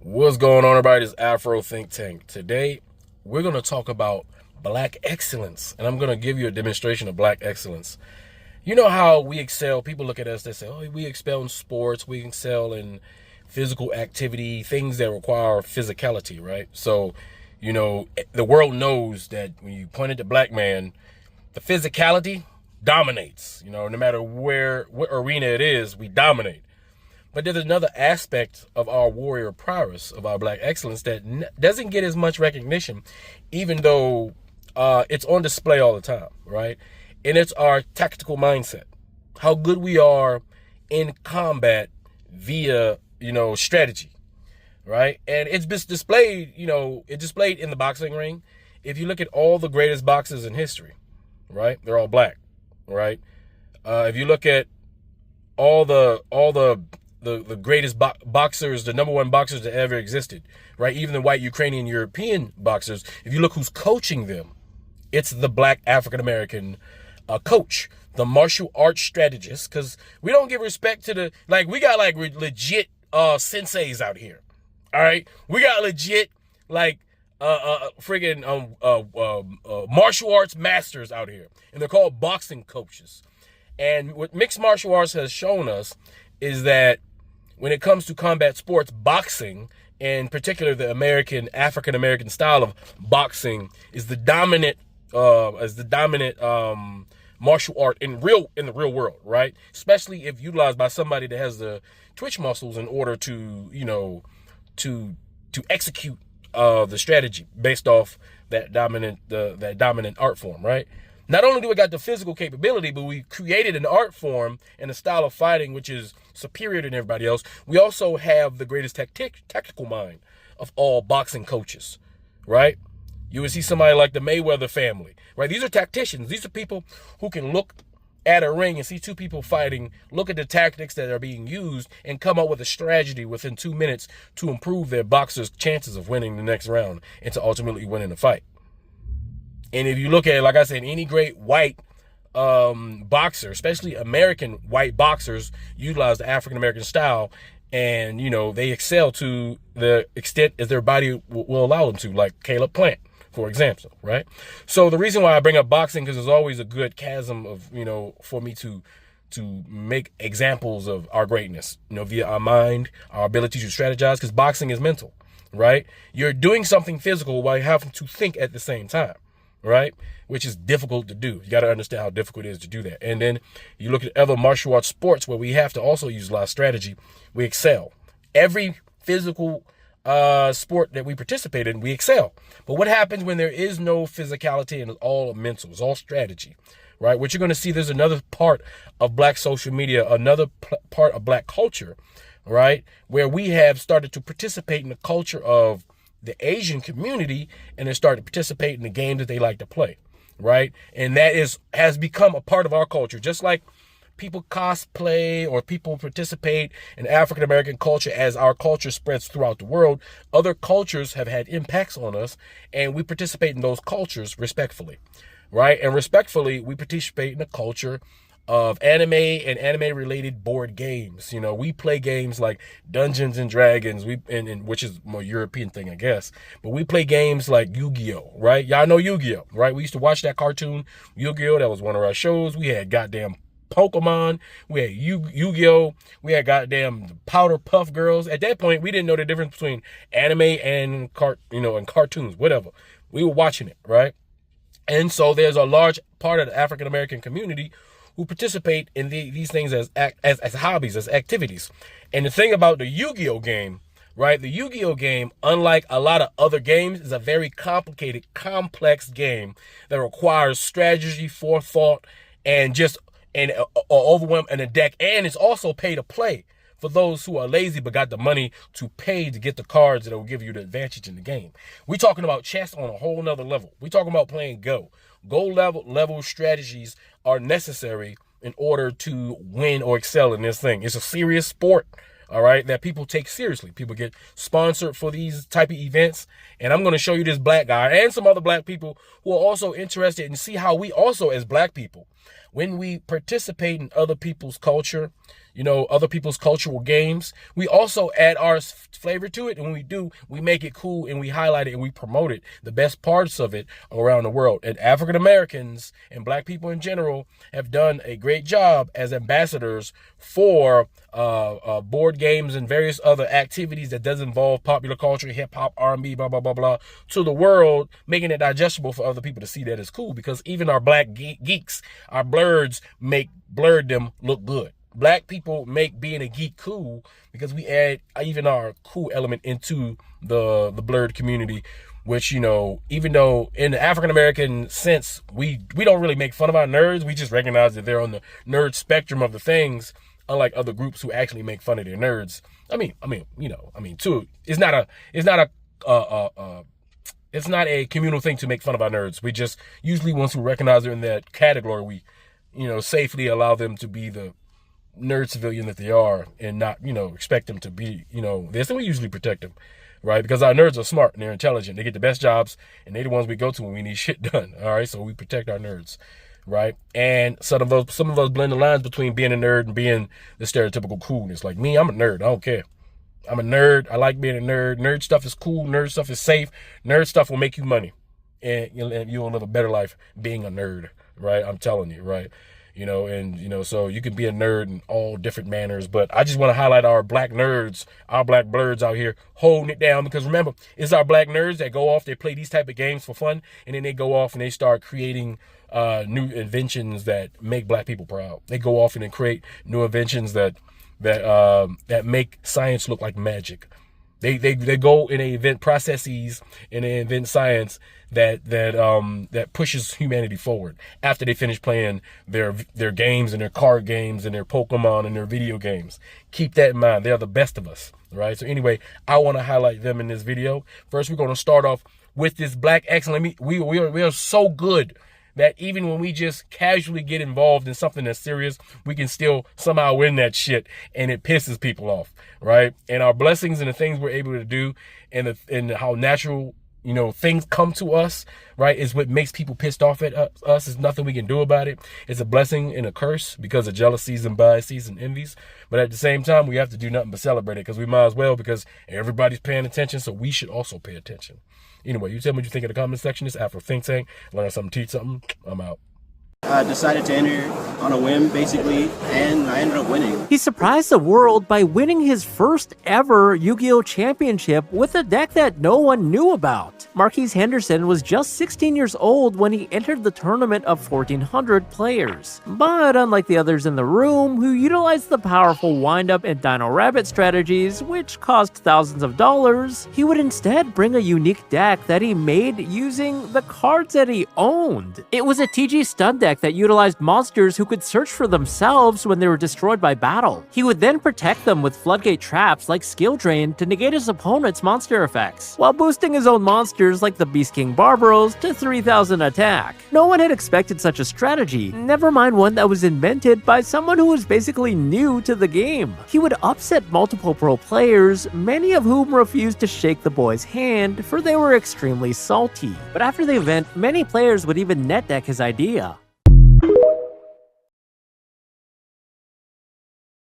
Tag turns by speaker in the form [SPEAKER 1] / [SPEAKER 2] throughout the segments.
[SPEAKER 1] What's going on, everybody? It's Afro Think Tank. Today, we're going to talk about black excellence, and I'm going to give you a demonstration of black excellence. You know how we excel? People look at us, they say, oh, we excel in sports, we excel in physical activity, things that require physicality, right? So, the world knows that when you point at the black man, the physicality dominates. No matter what arena it is, we dominate. But there's another aspect of our warrior prowess, of our black excellence, that doesn't get as much recognition, even though it's on display all the time, right? And it's our tactical mindset, how good we are in combat via, strategy, right? And it's displayed, it's displayed in the boxing ring. If you look at all the greatest boxers in history, right, they're all black, right? If you look at all the greatest boxers, the number one boxers that ever existed, right? Even the white Ukrainian European boxers, if you look who's coaching them, it's the black African-American coach, the martial arts strategist, because we don't give respect to we got legit senseis out here, all right? We got legit friggin' martial arts masters out here, and they're called boxing coaches. And what mixed martial arts has shown us is that when it comes to combat sports, boxing, in particular the African-American style of boxing, is the dominant martial art in the real world, right? Especially if utilized by somebody that has the twitch muscles in order to execute the strategy based off that dominant art form, right? Not only do we got the physical capability, but we created an art form and a style of fighting which is superior than everybody else. We also have the greatest tactical mind of all boxing coaches, right? You would see somebody like the Mayweather family, right? These are tacticians. These are people who can look at a ring and see two people fighting, look at the tactics that are being used, and come up with a strategy within 2 minutes to improve their boxer's chances of winning the next round and to ultimately winning the fight. And if you look at, like I said, any great white boxer, especially American white boxers, utilize the African-American style, and, they excel to the extent as their body will allow them to, like Caleb Plant, for example, right? So the reason why I bring up boxing, because there's always a good chasm of, for me to make examples of our greatness, via our mind, our ability to strategize, because boxing is mental, right? You're doing something physical while having to think at the same time, right? Which is difficult to do. You got to understand how difficult it is to do that. And then you look at other martial arts sports where we have to also use a lot of strategy. We excel. Every physical sport that we participate in, we excel. But what happens when there is no physicality and it's all mental, it's all strategy, right? What you're going to see, there's another part of black social media, another part of black culture, right? Where we have started to participate in the culture of the Asian community, and they start to participate in the games that they like to play, right? And that has become a part of our culture. Just like people cosplay or people participate in African-American culture as our culture spreads throughout the world, other cultures have had impacts on us, and we participate in those cultures respectfully, right? And respectfully, we participate in the culture of anime and anime-related board games. We play games like Dungeons and Dragons, which is a more European thing, I guess. But we play games like Yu-Gi-Oh, right? Y'all know Yu-Gi-Oh, right? We used to watch that cartoon, Yu-Gi-Oh. That was one of our shows. We had goddamn Pokemon. We had Yu-Gi-Oh. We had goddamn Powder Puff Girls. At that point, we didn't know the difference between anime and and cartoons, whatever. We were watching it, right? And so there's a large part of the African-American community who participate in these things as hobbies, as activities. And the thing about the Yu-Gi-Oh game, right? The Yu-Gi-Oh game, unlike a lot of other games, is a very complicated, complex game that requires strategy, forethought, and just an overwhelm and a deck. And it's also pay to play for those who are lazy but got the money to pay to get the cards that will give you the advantage in the game. We're talking about chess on a whole nother level. We're talking about playing Go. Go level strategies are necessary in order to win or excel in this thing. It's a serious sport, all right, that people take seriously. People get sponsored for these type of events. And I'm going to show you this black guy and some other black people who are also interested and see how we also, as black people, when we participate in other people's culture, other people's cultural games. We also add our flavor to it. And when we do, we make it cool and we highlight it and we promote it, the best parts of it around the world. And African Americans and black people in general have done a great job as ambassadors for board games and various other activities that does involve popular culture, hip hop, R&B, blah, blah, blah, blah, to the world, making it digestible for other people to see that it's cool, because even our black geeks, our blurs, make blurred look good. Black people make being a geek cool because we add even our cool element into the blurred community, which, even though in the African-American sense, we don't really make fun of our nerds. We just recognize that they're on the nerd spectrum of the things, unlike other groups who actually make fun of their nerds. Too, it's not a communal thing to make fun of our nerds. We just usually, once we recognize they're in that category, we, safely allow them to be the nerd civilian that they are, and not, expect them to be, this, and we usually protect them, right? Because our nerds are smart and they're intelligent. They get the best jobs, and they're the ones we go to when we need shit done. All right, so we protect our nerds, right? And some of us blend the lines between being a nerd and being the stereotypical coolness. Like me, I'm a nerd. I don't care. I'm a nerd. I like being a nerd. Nerd stuff is cool. Nerd stuff is safe. Nerd stuff will make you money, and you'll live a better life being a nerd, right? I'm telling you, right? So you can be a nerd in all different manners, but I just want to highlight our black nerds, our black blurs out here holding it down, because remember, it's our black nerds that go off, they play these type of games for fun, and then they go off and they start creating new inventions that make black people proud. They go off and then create new inventions that make science look like magic. They go and they invent processes and they invent science that pushes humanity forward after they finish playing their games and their card games and their Pokemon and their video games. Keep that in mind. They're the best of us, right? So anyway, I want to highlight them in this video. First, we're going to start off with this black excellence. We are so good that even when we just casually get involved in something that's serious, we can still somehow win that shit, and it pisses people off, right? And our blessings and the things we're able to do, and how natural, things come to us, right, is what makes people pissed off at us. There's nothing we can do about it. It's a blessing and a curse because of jealousies and biases and envies. But at the same time, we have to do nothing but celebrate it, because we might as well, because everybody's paying attention, so we should also pay attention. Anyway, you tell me what you think in the comment section. It's Afro Think Tank. Learn something, teach something. I'm out.
[SPEAKER 2] I decided to enter on a whim, basically, and I ended up winning.
[SPEAKER 3] He surprised the world by winning his first ever Yu-Gi-Oh! Championship with a deck that no one knew about. Marquise Henderson was just 16 years old when he entered the tournament of 1,400 players. But unlike the others in the room, who utilized the powerful wind-up and Dino Rabbit strategies, which cost thousands of dollars, he would instead bring a unique deck that he made using the cards that he owned. It was a TG stun deck that utilized monsters who could search for themselves when they were destroyed by battle. He would then protect them with floodgate traps like Skill Drain to negate his opponent's monster effects, while boosting his own monsters like the Beast King Barbaros to 3,000 attack. No one had expected such a strategy, never mind one that was invented by someone who was basically new to the game. He would upset multiple pro players, many of whom refused to shake the boy's hand, for they were extremely salty. But after the event, many players would even net deck his idea.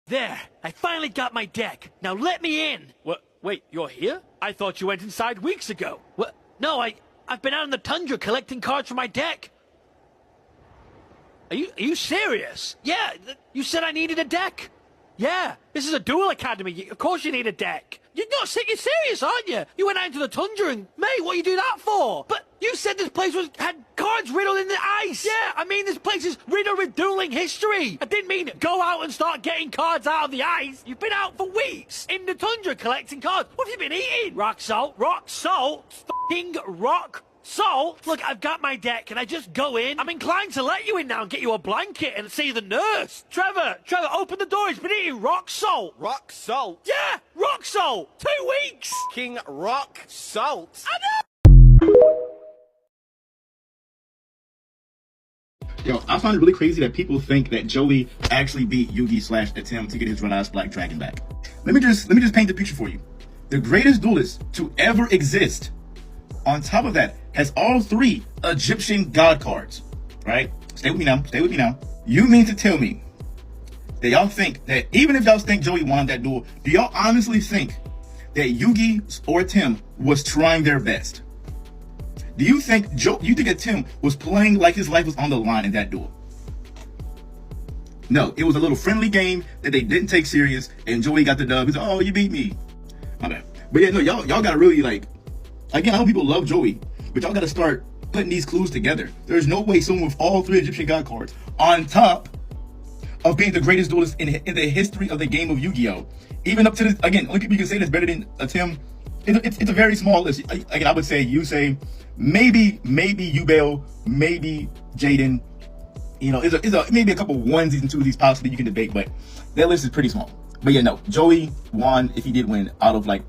[SPEAKER 4] There! I finally got my deck! Now let me in! What? Wait, you're here? I thought you went inside weeks ago. What? No, I've been out in the tundra collecting cards for my deck. Are you serious? Yeah, you said I needed a deck. Yeah, this is a duel academy. Of course you need a deck. You're not sick. You're serious, aren't you? You went out into the tundra and, mate, what you do that for? But you said this place had cards riddled in the ice. Yeah, I mean this place is riddled with dueling history. I didn't mean go out and start getting cards out of the ice. You've been out for weeks in the tundra collecting cards. What have you been eating? Rock salt, f***ing rock salt. Look, I've got my deck. Can I just go in? I'm inclined to let you in now and get you a blanket and see the nurse. Trevor, open the door. He's been eating rock salt.
[SPEAKER 5] Rock salt?
[SPEAKER 4] Yeah, rock salt. 2 weeks.
[SPEAKER 5] King Rock Salt?
[SPEAKER 4] I know.
[SPEAKER 6] Yo, I find it really crazy that people think that Joey actually beat Yugi/Atem to get his Run-Eyes Black Dragon back. Let me just paint the picture for you. The greatest duelist to ever exist, on top of that, has all 3 Egyptian god cards, right? Stay with me now. You mean to tell me that y'all think that even if y'all think Joey won that duel, do y'all honestly think that Yugi or Tim was trying their best? Do you think that Tim was playing like his life was on the line in that duel? No, it was a little friendly game that they didn't take serious, and Joey got the dub. He's like, oh, you beat me. My bad. But yeah, no, y'all gotta really, like, again, I know people love Joey, but y'all gotta start putting these clues together. There's no way someone with all 3 Egyptian God cards on top of being the greatest duelist in the history of the game of Yu-Gi-Oh! Even up to this, again, only people you can say that's better than Tim. It's a very small list. Again, I would say Yusei, maybe Yubel, maybe Jaden. You know, it's maybe a couple onesies and twosies possibly you can debate, but that list is pretty small. But yeah, no, Joey won, if he did win, out of, like,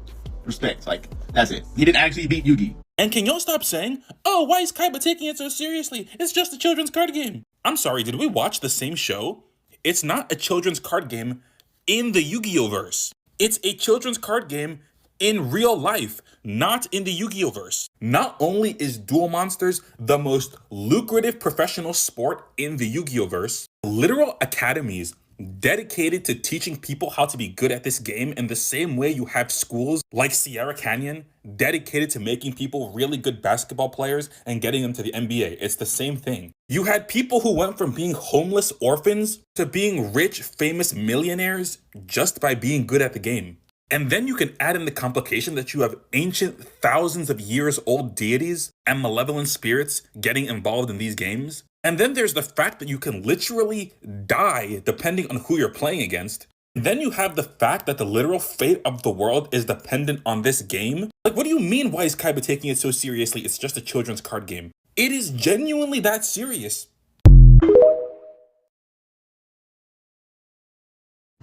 [SPEAKER 6] respect. Like, that's it. He didn't actually beat Yugi.
[SPEAKER 7] And can y'all stop saying, oh, why is Kaiba taking it so seriously? It's just a children's card game. I'm sorry, did we watch the same show? It's not a children's card game in the Yu-Gi-Oh verse. It's a children's card game in real life, not in the Yu-Gi-Oh verse. Not only is Duel Monsters the most lucrative professional sport in the Yu-Gi-Oh verse, literal academies dedicated to teaching people how to be good at this game in the same way you have schools like Sierra Canyon dedicated to making people really good basketball players and getting them to the NBA. It's the same thing. You had people who went from being homeless orphans to being rich, famous millionaires just by being good at the game. And then you can add in the complication that you have ancient, thousands of years old deities and malevolent spirits getting involved in these games. And then there's the fact that you can literally die depending on who you're playing against. Then you have the fact that the literal fate of the world is dependent on this game. Like, what do you mean, why is Kaiba taking it so seriously? It's just a children's card game. It is genuinely that serious.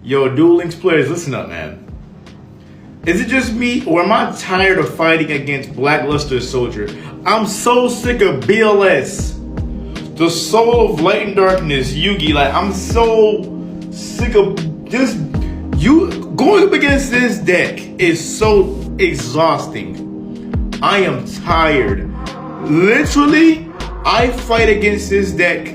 [SPEAKER 6] Yo, Duel Links players, listen up, man. Is it just me, or am I tired of fighting against Blackluster Soldier? I'm so sick of BLS. The Soul of Light and Darkness, Yugi. Like, I'm so sick of just you going up against this deck is so exhausting. I am tired. Literally, I fight against this deck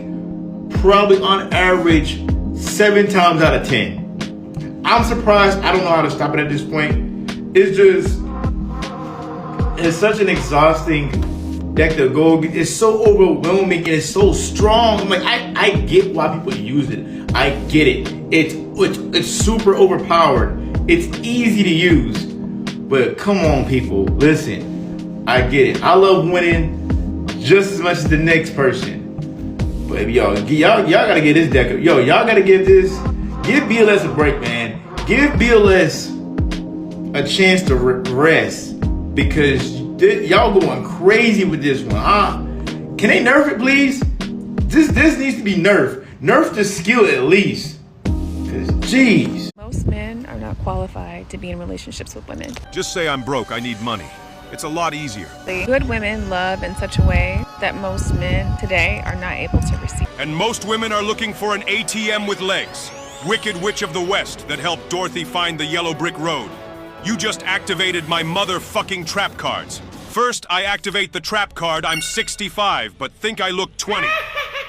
[SPEAKER 6] probably on average 7 times out of 10. I'm surprised I don't know how to stop it at this point. It's such an exhausting deck to go. It's so overwhelming and it's so strong. I'm like, I get why people use it. I get it. It's super overpowered. It's easy to use. But come on, people, listen. I get it. I love winning just as much as the next person. But y'all gotta get this deck. Y'all gotta give BLS a break, man. Give BLS a chance to rest, because y'all going crazy with this one. Can they nerf it, please? This needs to be nerfed. Nerf the skill at least. Cause jeez.
[SPEAKER 8] Most men are not qualified to be in relationships with women.
[SPEAKER 9] Just say I'm broke, I need money. It's a lot easier.
[SPEAKER 8] Good women love in such a way that most men today are not able to receive.
[SPEAKER 9] And most women are looking for an ATM with legs. Wicked Witch of the West that helped Dorothy find the yellow brick road. You just activated my motherfucking trap cards. First, I activate the trap card, I'm 65, but think I look 20.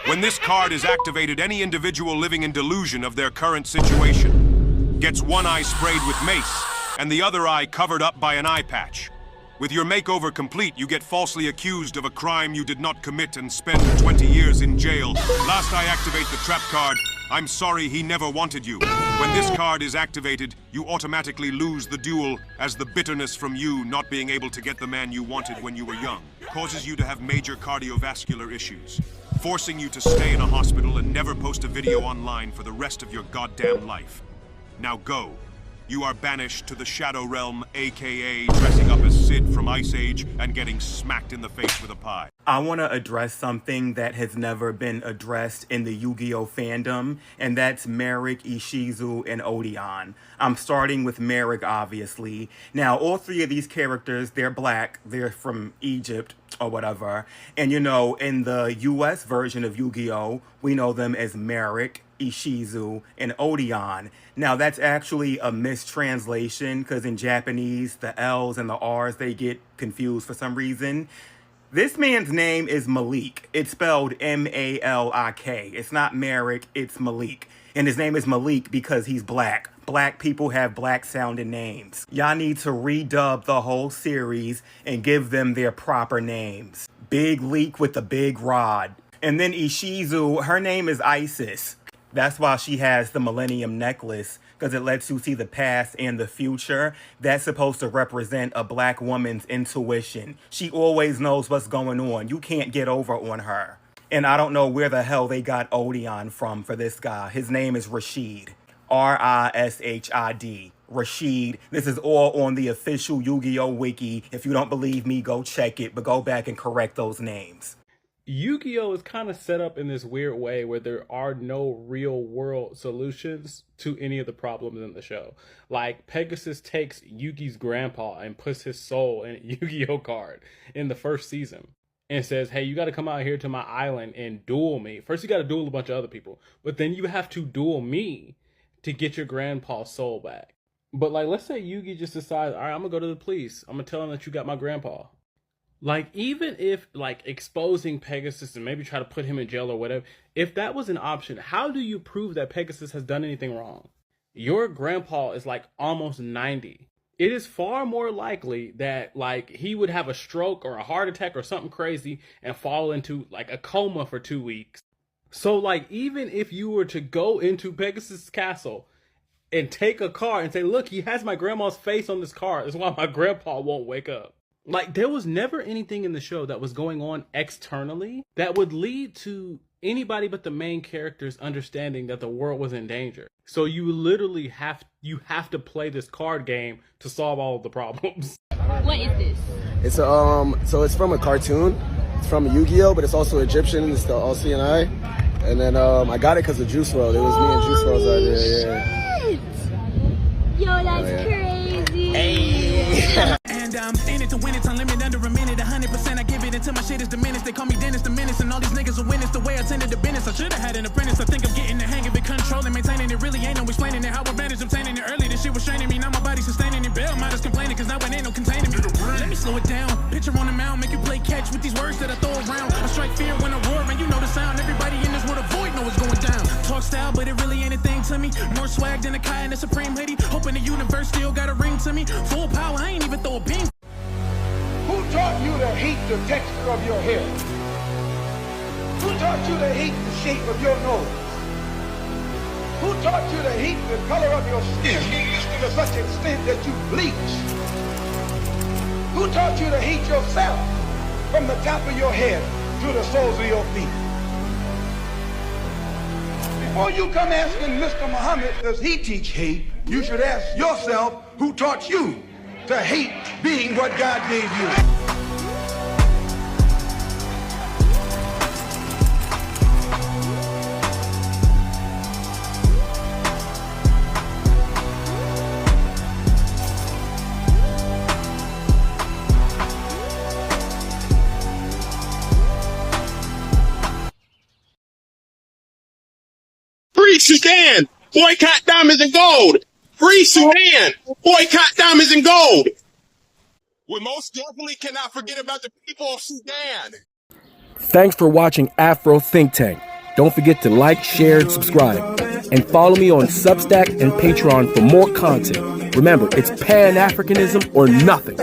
[SPEAKER 9] When this card is activated, any individual living in delusion of their current situation gets one eye sprayed with mace, and the other eye covered up by an eye patch. With your makeover complete, you get falsely accused of a crime you did not commit and spend 20 years in jail. Last I activate the trap card, I'm sorry he never wanted you. When this card is activated, you automatically lose the duel, as the bitterness from you not being able to get the man you wanted when you were young causes you to have major cardiovascular issues, forcing you to stay in a hospital and never post a video online for the rest of your goddamn life. Now go. You are banished to the Shadow Realm, aka dressing up as Sid from Ice Age and getting smacked in the face with a pie.
[SPEAKER 10] I want to address something that has never been addressed in the Yu-Gi-Oh fandom, and that's Merrick, Ishizu, and Odeon. I'm starting with Merrick, obviously. Now, all 3 of these characters, they're black, they're from Egypt, or whatever. And you know, in the US version of Yu-Gi-Oh, we know them as Merrick, Ishizu, and Odeon. Now, that's actually a mistranslation, because in Japanese, the L's and the R's, they get confused for some reason. This man's name is Malik. It's spelled M-A-L-I-K. It's not Merrick, it's Malik. And his name is Malik because he's black. Black people have black sounding names. Y'all need to redub the whole series and give them their proper names. Big Leak with the big rod. And then Ishizu, her name is Isis. That's why she has the Millennium Necklace, because it lets you see the past and the future. That's supposed to represent a black woman's intuition. She always knows what's going on. You can't get over on her. And I don't know where the hell they got Odeon from for this guy. His name is Rashid. R-I-S-H-I-D. Rashid. This is all on the official Yu-Gi-Oh! Wiki. If you don't believe me, go check it, but go back and correct those names.
[SPEAKER 11] Yu-Gi-Oh! Is kind of set up in this weird way where there are no real world solutions to any of the problems in the show. Like, Pegasus takes Yugi's grandpa and puts his soul in a Yu-Gi-Oh! Card in the first season and says, hey, you got to come out here to my island and duel me. First, you got to duel a bunch of other people, but then you have to duel me to get your grandpa's soul back. But, like, let's say Yugi just decides, all right, I'm going to go to the police. I'm going to tell them that you got my grandpa. Like, even if, like, exposing Pegasus and maybe try to put him in jail or whatever, if that was an option, how do you prove that Pegasus has done anything wrong? Your grandpa is, like, almost 90. It is far more likely that, like, he would have a stroke or a heart attack or something crazy and fall into, like, a coma for 2 weeks. So, like, even if you were to go into Pegasus' castle and take a card and say, look, he has my grandma's face on this card, that's why my grandpa won't wake up. Like, there was never anything in the show that was going on externally that would lead to anybody but the main characters understanding that the world was in danger. So you literally have to play this card game to solve all of the problems.
[SPEAKER 12] What is this?
[SPEAKER 13] It's so it's from a cartoon. It's from Yu-Gi-Oh, but it's also Egyptian. It's the All-Seeing-Eye. And then I got it because of Juice WRLD. It was me and Juice WRLD out there. Yeah.
[SPEAKER 12] Yo, that's crazy.
[SPEAKER 13] Hey.
[SPEAKER 14] And I'm in it to win it, unlimited under a minute, 100% I give it until my shit is diminished. They call me Dennis the Menace, and all these niggas will witness the way I tended to business. I should have had an apprentice. I think I'm getting the hang of it, controlling, maintaining it. Really ain't no explaining it. How advantage obtaining it early. This shit was straining me. Now my body's sustaining it. Bail miners complaining, cause now it ain't no containing me. Let me slow it down. Picture on the mound, make you play catch with these words that I throw around. I strike fear when I roar, man. You know the sound. Everybody in this world avoid know what's going down. Talk style, but it really ain't a thing to me. More swag than a Kai and a Supreme Lady. Hoping the universe still got a ring to me. Full power, I ain't even throw a beam.
[SPEAKER 15] Who taught you to hate the texture of your hair? Who taught you to hate the shape of your nose? Who taught you to hate the color of your skin to such an extent that you bleach? Who taught you to hate yourself from the top of your head to the soles of your feet? Before you come asking Mr. Muhammad, does he teach hate? You should ask yourself, who taught you to hate being what God gave you?
[SPEAKER 16] Free Sudan! Boycott diamonds and gold! Free Sudan! Boycott diamonds and gold! We most definitely cannot forget about the people of Sudan!
[SPEAKER 1] Thanks for watching Afro Think Tank. Don't forget to like, share, and subscribe. And follow me on Substack and Patreon for more content. Remember, it's Pan-Africanism or nothing.